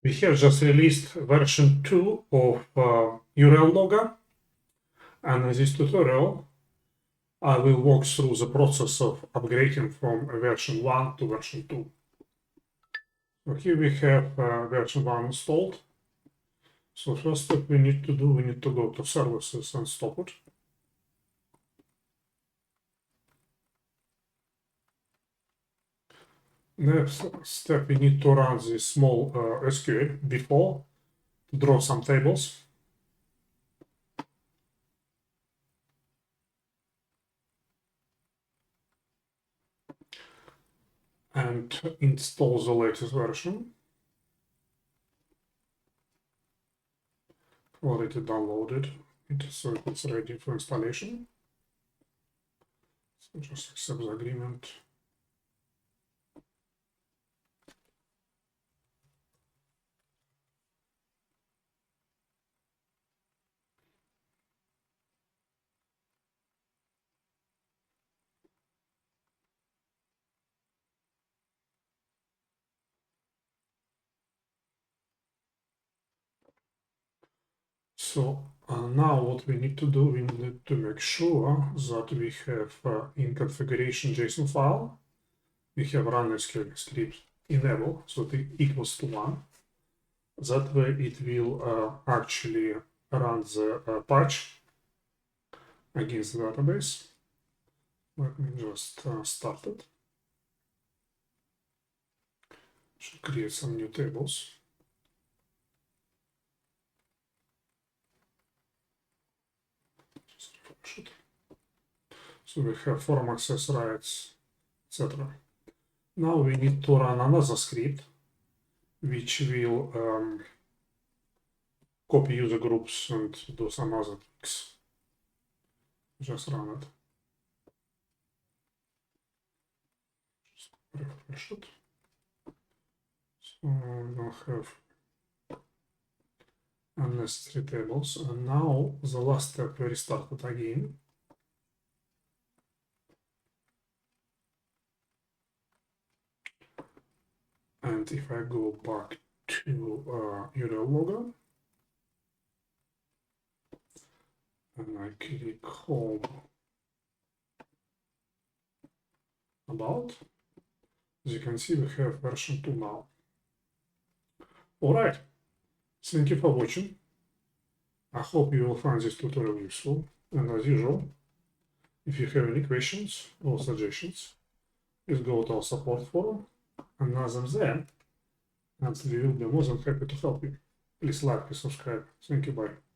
We have just released version 2 of URL logger, and in this tutorial I will walk through the process of upgrading from version 1 to version 2. So here we have version 1 installed. So first step we need to do, we need to go to services and stop it. Next step, we need to run this small SQL before to draw some tables. And install the latest version. Already downloaded it, so it's ready for installation. So just accept the agreement. So now what we need to do, we need to make sure that we have in configuration JSON file, we have run SQL script enable, so it equals to 1. That way it will actually run the patch against the database. Let me just start it. Should create some new tables. Just refresh it. So we have form access rights, etc. Now we need to run another script which will copy user groups and do some other things. Just run it. Just refresh it. So we'll have unnecessary tables. And now the last step, we restart it again. And if I go back to URL logger and I click home about, as you can see, we have version 2 now. All right. Thank you for watching. I hope you will find this tutorial useful. And as usual, if you have any questions or suggestions, please go to our support forum and ask them there, and we will be more than happy to help you. Please like and subscribe. Thank you. Bye.